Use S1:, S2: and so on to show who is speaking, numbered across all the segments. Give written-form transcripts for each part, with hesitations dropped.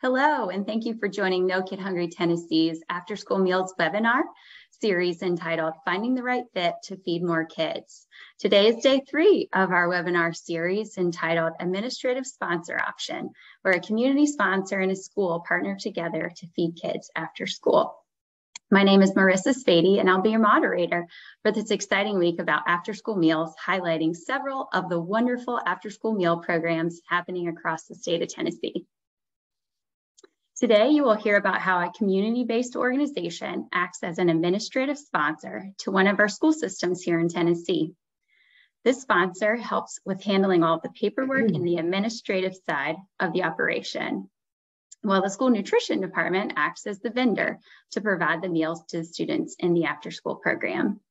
S1: Hello, and thank you for joining No Kid Hungry Tennessee's After School Meals webinar series entitled Finding the Right Fit to Feed More Kids. Today is day 3 of our webinar series entitled Administrative Sponsor Option, where a community sponsor and a school partner together to feed kids after school. My name is Marissa Spady, and I'll be your moderator for this exciting week about after-school meals, highlighting several of the wonderful after-school meal programs happening across the state of Tennessee. Today, you will hear about how a community-based organization acts as an administrative sponsor to one of our school systems here in Tennessee. This sponsor helps with handling all the paperwork and the administrative side of the operation, while the school nutrition department acts as the vendor to provide the meals to the students in the after-school program.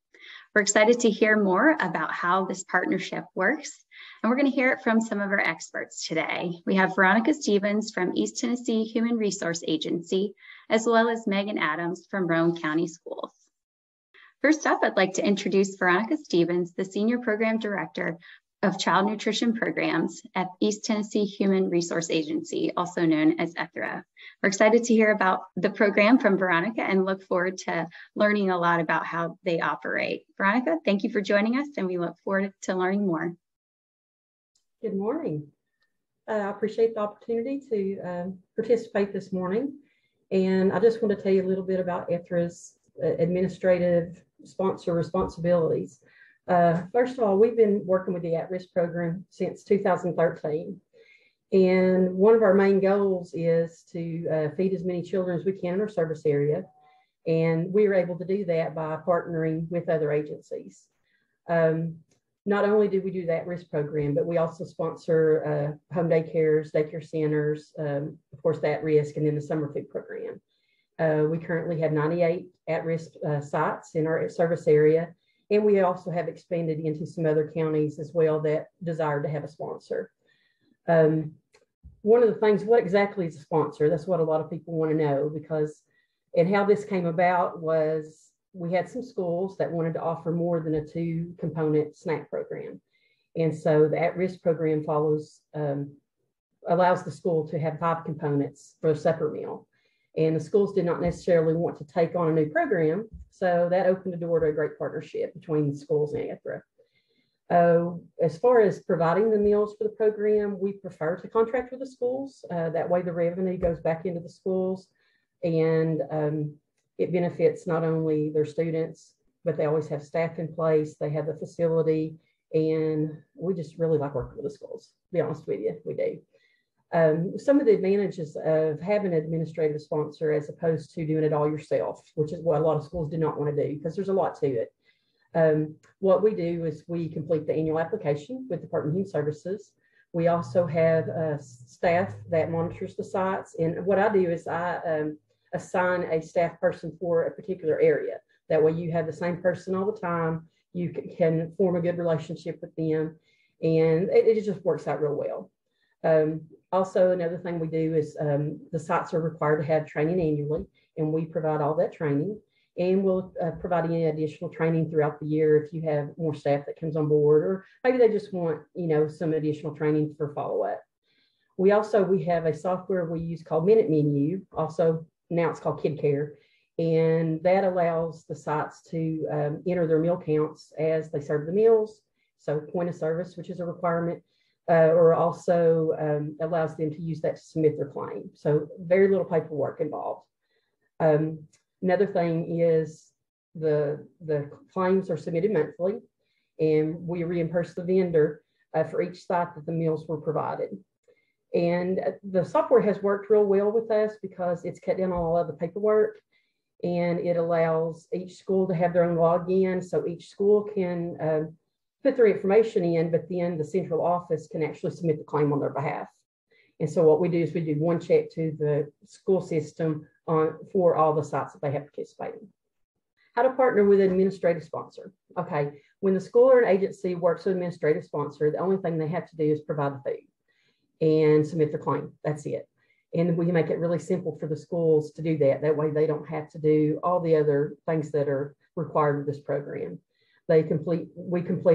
S1: We're excited to hear more about how this partnership works, and we're going to hear it from some of our experts today. We have Veronica Stevens from East Tennessee Human Resource Agency, as well as Megan Adams from Roane County Schools. First up, I'd like to introduce Veronica Stevens, the Senior Program Director of Child Nutrition Programs at East Tennessee Human Resource Agency, also known as ETHRA. We're excited to hear about the program from Veronica and look forward to learning a lot about how they operate. Veronica, thank you for joining us, and we look forward to learning more.
S2: Good morning. I appreciate the opportunity to participate this morning. And I just want to tell you a little bit about ETHRA's administrative sponsor responsibilities. First of all, we've been working with the at-risk program since 2013. And one of our main goals is to feed as many children as we can in our service area. And we were able to do that by partnering with other agencies. Not only do we do that at-risk program, but we also sponsor home daycares, daycare centers, of course, the at-risk, and then the summer food program. We currently have 98 at-risk sites in our service area. And we also have expanded into some other counties as well that desire to have a sponsor. One of the things, what exactly is a sponsor? That's what a lot of people want to know, because, and how this came about was we had some schools that wanted to offer more than a 2-component snack program. And so the at-risk program follows, allows the school to have 5 components for a separate meal. And the schools did not necessarily want to take on a new program, so that opened the door to a great partnership between the schools and ETHRA. As far as providing the meals for the program, we prefer to contract with the schools. That way the revenue goes back into the schools, and it benefits not only their students, but they always have staff in place, they have the facility, and we just really like working with the schools, to be honest with you, we do. Some of the advantages of having an administrative sponsor as opposed to doing it all yourself, which is what a lot of schools do not want to do, because there's a lot to it. What we do is we complete the annual application with Department of Human Services. We also have staff that monitors the sites. And what I do is I assign a staff person for a particular area. That way you have the same person all the time. You can form a good relationship with them. And it just works out real well. Also, another thing we do is the sites are required to have training annually, and we provide all that training. And we'll provide any additional training throughout the year if you have more staff that comes on board, or maybe they just want, some additional training for follow-up. We have a software we use called Minute Menu. Also, now it's called Kid Care, and that allows the sites to enter their meal counts as they serve the meals. So point of service, which is a requirement. Or also allows them to use that to submit their claim. So very little paperwork involved. Another thing is the claims are submitted monthly, and we reimburse the vendor for each site that the meals were provided. And the software has worked real well with us because it's cut down on all of the paperwork, and it allows each school to have their own login, so each school can put their information in, but then the central office can actually submit the claim on their behalf. And so what we do is we do one check to the school system for all the sites that they have participated in. How to partner with an administrative sponsor. Okay, when the school or an agency works with an administrative sponsor, the only thing they have to do is provide the food and submit the claim. That's it. And we make it really simple for the schools to do that. That way they don't have to do all the other things that are required with this program. We complete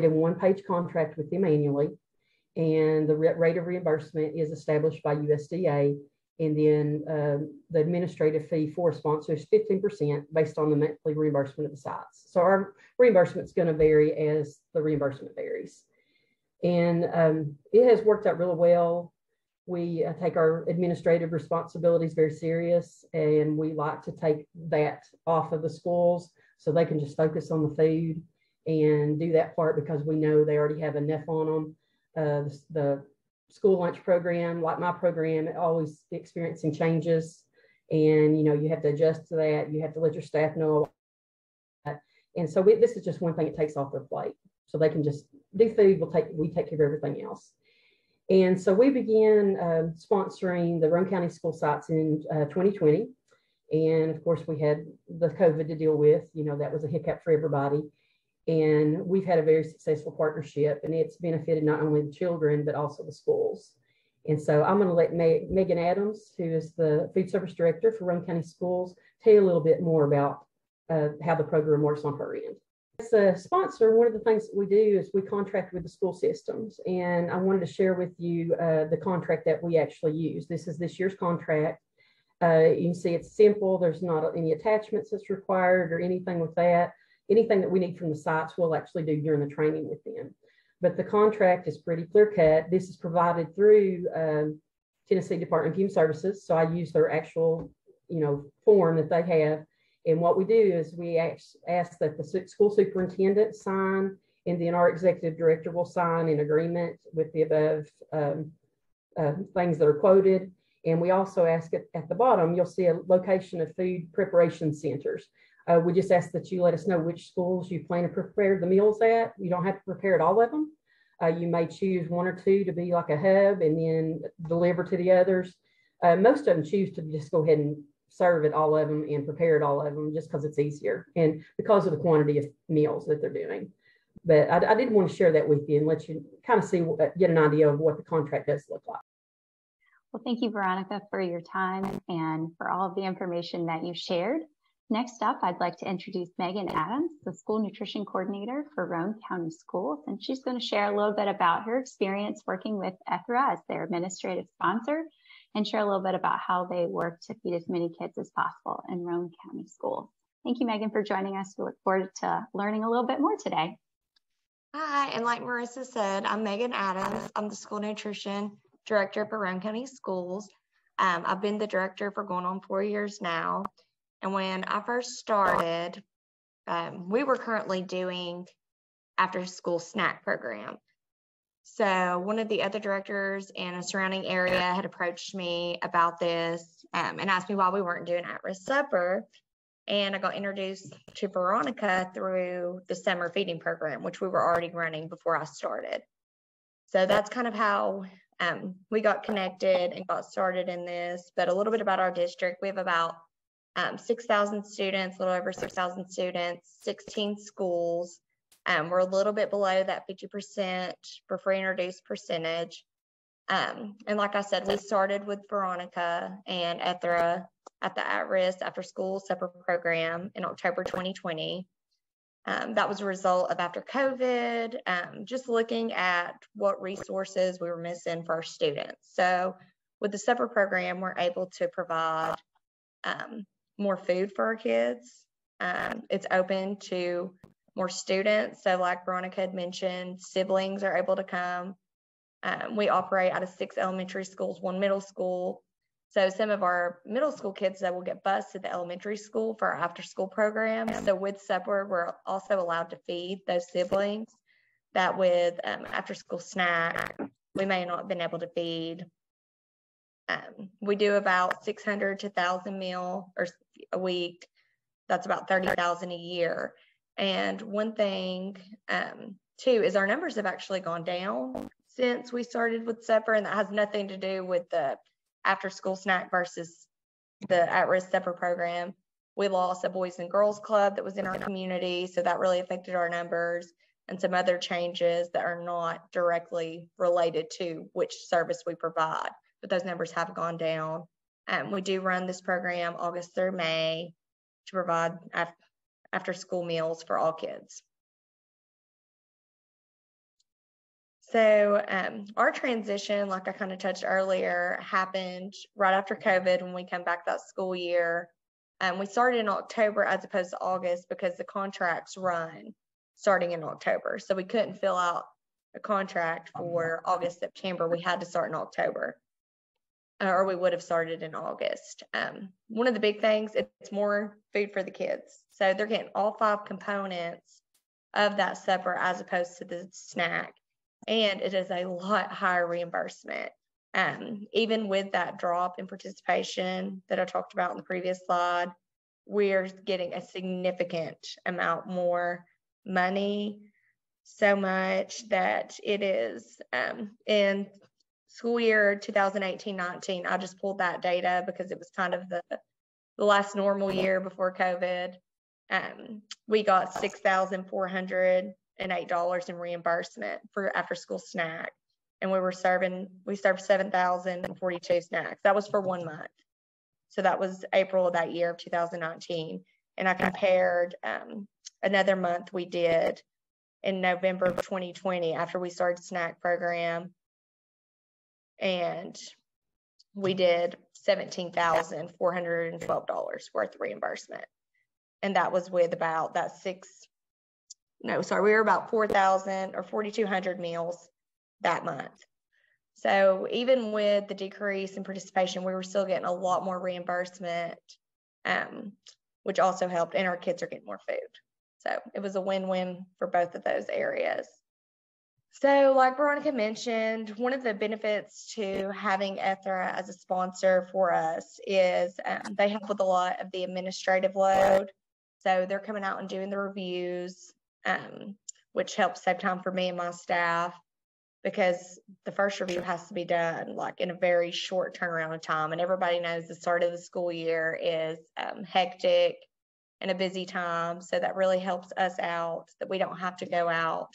S2: a 1-page contract with them annually, and the rate of reimbursement is established by USDA, And then the administrative fee for sponsors 15% based on the monthly reimbursement of the sites. So our reimbursement is going to vary as the reimbursement varies. And it has worked out really well. We take our administrative responsibilities very serious, and we like to take that off of the schools so they can just focus on the food and do that part, because we know they already have enough on them. The school lunch program, like my program, always experiencing changes, and you have to adjust to that. You have to let your staff know that. And so this is just one thing it takes off their plate, so they can just do food. We take care of everything else. And so we began sponsoring the Roane County school sites in 2020. And of course, we had the COVID to deal with. That was a hiccup for everybody. And we've had a very successful partnership, and it's benefited not only the children, but also the schools. And so I'm going to let Megan Adams, who is the food service director for Roane County Schools, tell you a little bit more about how the program works on her end. As a sponsor, one of the things that we do is we contract with the school systems. And I wanted to share with you the contract that we actually use. This is this year's contract. You can see it's simple. There's not any attachments that's required or anything with that. Anything that we need from the sites, we'll actually do during the training with them. But the contract is pretty clear cut. This is provided through Tennessee Department of Human Services. So I use their actual, form that they have. And what we do is we ask that the school superintendent sign, and then our executive director will sign an agreement with the above things that are quoted. And we also ask it at the bottom, you'll see a location of food preparation centers. We just ask that you let us know which schools you plan to prepare the meals at. You don't have to prepare at all of them. You may choose one or two to be like a hub and then deliver to the others. Most of them choose to just go ahead and serve at all of them and prepare at all of them just because it's easier and because of the quantity of meals that they're doing. But I did want to share that with you and let you kind of see, get an idea of what the contract does look like.
S1: Well, thank you, Veronica, for your time and for all of the information that you shared. Next up, I'd like to introduce Megan Adams, the School Nutrition Coordinator for Roane County Schools, and she's going to share a little bit about her experience working with ETHRA as their administrative sponsor and share a little bit about how they work to feed as many kids as possible in Roane County Schools. Thank you, Megan, for joining us. We look forward to learning a little bit more today.
S3: Hi, and like Marissa said, I'm Megan Adams. I'm the School Nutrition Director for Roane County Schools. I've been the director for going on 4 years now. And when I first started, we were currently doing after school snack program. So one of the other directors in a surrounding area had approached me about this and asked me why we weren't doing at-risk supper. And I got introduced to Veronica through the summer feeding program, which we were already running before I started. So that's kind of how we got connected and got started in this. But a little bit about our district. We have about 6,000 students, a little over 6,000 students, 16 schools. We're a little bit below that 50% for free and reduced percentage. And like I said, we started with Veronica and ETHRA at the at-risk after school supper program in October 2020. That was a result of after COVID, just looking at what resources we were missing for our students. So with the supper program, we're able to provide more food for our kids. It's open to more students. So like Veronica had mentioned, siblings are able to come. We operate out of 6 elementary schools, 1 middle school. So some of our middle school kids that will get bused to the elementary school for our after school program. So with supper, we're also allowed to feed those siblings that with after school snack, we may not have been able to feed. We do about 600 to 1,000 meal or a week. That's about 30,000 a year. And one thing too is our numbers have actually gone down since we started with supper, and that has nothing to do with the after school snack versus the at-risk supper program. We lost a Boys and Girls Club that was in our community, so that really affected our numbers, and some other changes that are not directly related to which service we provide. But those numbers have gone down. We do run this program August through May to provide after school meals for all kids. So our transition, like I kind of touched earlier, happened right after COVID when we come back that school year. We started in October as opposed to August because the contracts run starting in October. So we couldn't fill out a contract for August, September. We had to start in October, or we would have started in August. One of the big things, it's more food for the kids. So they're getting all 5 components of that supper as opposed to the snack. And it is a lot higher reimbursement. Even with that drop in participation that I talked about in the previous slide, we're getting a significant amount more money, so much that it is in school year 2018-19, I just pulled that data because it was kind of the last normal year before COVID. We got $6,408 in reimbursement for after school snack. And we served 7,042 snacks. That was for 1 month. So that was April of that year of 2019. And I compared another month we did in November of 2020 after we started snack program. And we did $17,412 worth of reimbursement. And that was with about that we were about 4,000 or 4,200 meals that month. So even with the decrease in participation, we were still getting a lot more reimbursement, which also helped, and our kids are getting more food. So it was a win-win for both of those areas. So like Veronica mentioned, one of the benefits to having ETHRA as a sponsor for us is they help with a lot of the administrative load. So they're coming out and doing the reviews, which helps save time for me and my staff, because the first review has to be done like in a very short turnaround of time. And everybody knows the start of the school year is hectic and a busy time. So that really helps us out, that we don't have to go out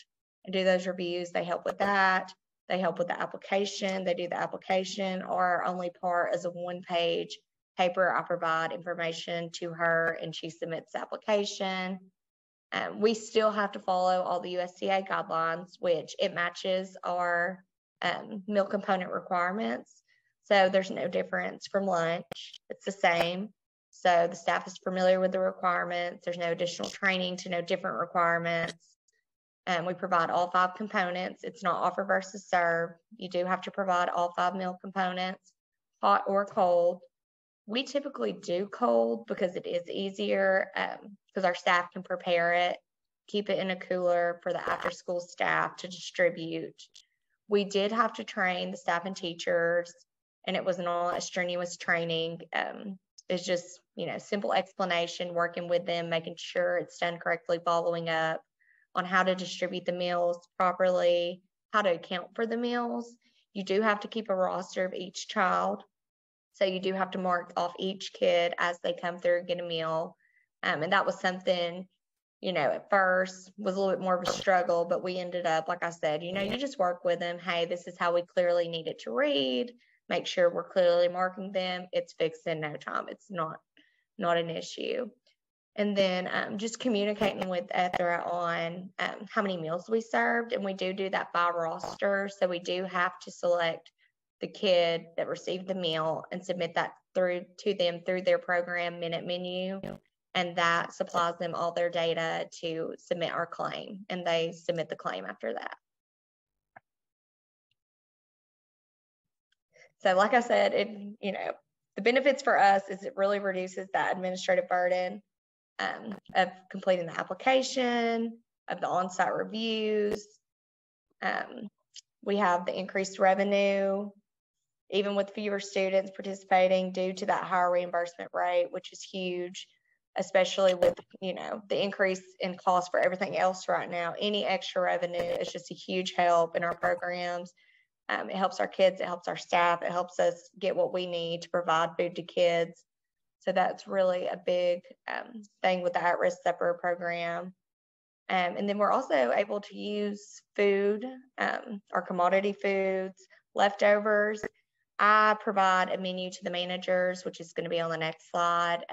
S3: and do those reviews. They help with that. They help with the application. They do the application. Our only part is a 1-page paper. I provide information to her and she submits the application. We still have to follow all the USDA guidelines, which it matches our meal component requirements. So there's no difference from lunch. It's the same. So the staff is familiar with the requirements. There's no additional training to know different requirements. We provide all 5 components. It's not offer versus serve. You do have to provide all 5 meal components, hot or cold. We typically do cold because it is easier, because our staff can prepare it, keep it in a cooler for the after school staff to distribute. We did have to train the staff and teachers, and it was not a strenuous training. It's just, simple explanation, working with them, making sure it's done correctly, following up on how to distribute the meals properly, how to account for the meals. You do have to keep a roster of each child. So you do have to mark off each kid as they come through and get a meal. And that was something, at first was a little bit more of a struggle, but we ended up, like I said, you just work with them. Hey, this is how we clearly need it to read. Make sure we're clearly marking them. It's fixed in no time. It's not an issue. And then just communicating with ETHRA on how many meals we served. And we do that by roster. So we do have to select the kid that received the meal and submit that through their program minute menu. And that supplies them all their data to submit our claim. And they submit the claim after that. So like I said, the benefits for us is it really reduces that administrative burden of completing the application, of the on-site reviews. We have the increased revenue, even with fewer students participating due to that higher reimbursement rate, which is huge, especially with, the increase in cost for everything else right now. Any extra revenue is just a huge help in our programs. It helps our kids, it helps our staff, it helps us get what we need to provide food to kids. So that's really a big thing with the at-risk supper program. And then we're also able to use food, our commodity foods, leftovers. I provide a menu to the managers, which is going to be on the next slide.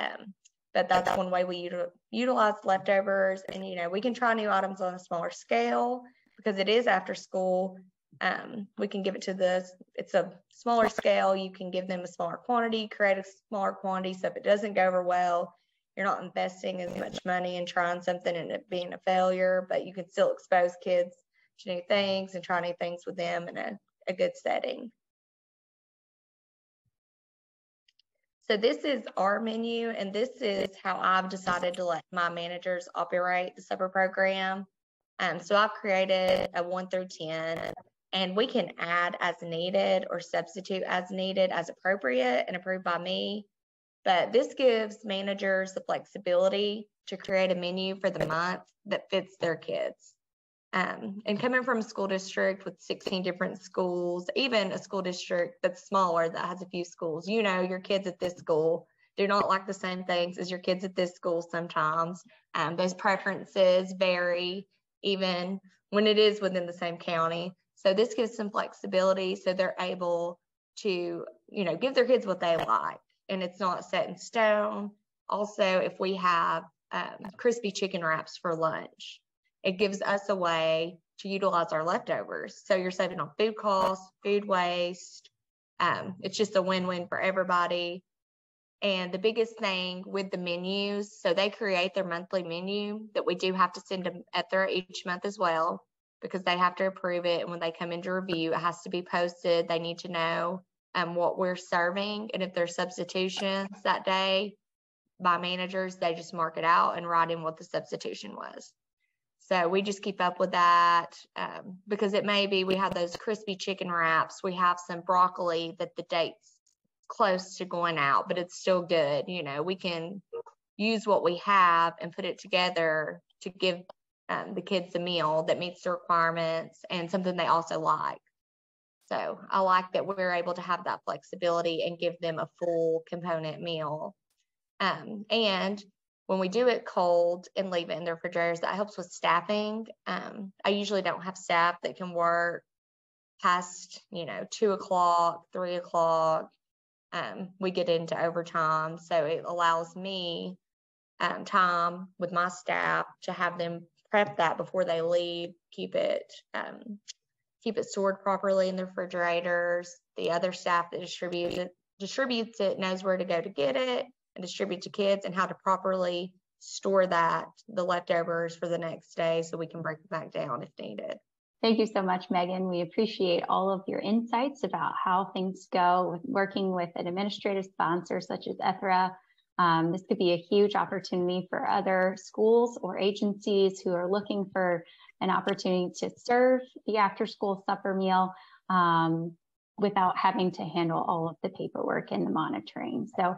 S3: But that's one way we utilize leftovers. And, we can try new items on a smaller scale because it is after school. We can give it to it's a smaller scale. You can give them a smaller quantity, create a smaller quantity. So if it doesn't go over well, you're not investing as much money in trying something and it being a failure, but you can still expose kids to new things and try new things with them in a good setting. So this is our menu, and this is how I've decided to let my managers operate the supper program. So I've created a 1 through 10, and we can add as needed or substitute as needed as appropriate and approved by me. But this gives managers the flexibility to create a menu for the month that fits their kids. And coming from a school district with 16 different schools, even a school district that's smaller that has a few schools, you know, your kids at this school do not like the same things as your kids at this school sometimes. Those preferences vary even when it is within the same county. So this gives some flexibility so they're able to, you know, give their kids what they like, and it's not set in stone. Also, if we have crispy chicken wraps for lunch, it gives us a way to utilize our leftovers. So you're saving on food costs, food waste. It's just a win-win for everybody. And the biggest thing with the menus, so they create their monthly menu that we do have to send them Ethra each month as well, because they have to approve it. And when they come into review, it has to be posted. They need to know what we're serving. And if there's substitutions that day by managers, they just mark it out and write in what the substitution was. So we just keep up with that because it may be we have those crispy chicken wraps. We have some broccoli that the date's close to going out, but it's still good. You know, we can use what we have and put it together to give the kids a meal that meets the requirements and something they also like. So I like that we're able to have that flexibility and give them a full component meal. And when we do it cold and leave it in the refrigerators, that helps with staffing. I usually don't have staff that can work past, 2 o'clock, 3 o'clock. We get into overtime. So it allows me time with my staff to have them prep that before they leave, keep it stored properly in the refrigerators. The other staff that distributes it knows where to go to get it and distribute to kids and how to properly store the leftovers for the next day so we can break them back down if needed.
S1: Thank you so much, Megan. We appreciate all of your insights about how things go with working with an administrative sponsor such as Ethra. This could be a huge opportunity for other schools or agencies who are looking for an opportunity to serve the after-school supper meal without having to handle all of the paperwork and the monitoring. So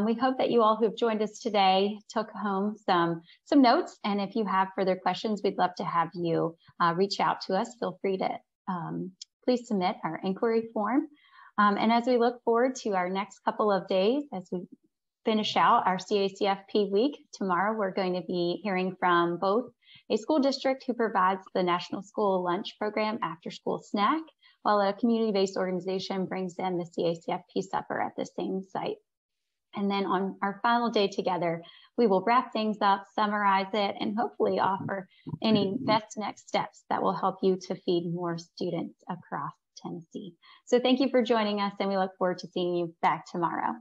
S1: we hope that you all who have joined us today took home some notes. And if you have further questions, we'd love to have you reach out to us. Feel free to please submit our inquiry form. And as we look forward to our next couple of days, as we finish out our CACFP week, tomorrow we're going to be hearing from both a school district who provides the National School Lunch Program after school snack, while a community-based organization brings in the CACFP supper at the same site. And then on our final day together, we will wrap things up, summarize it, and hopefully offer any best next steps that will help you to feed more students across Tennessee. So thank you for joining us, and we look forward to seeing you back tomorrow.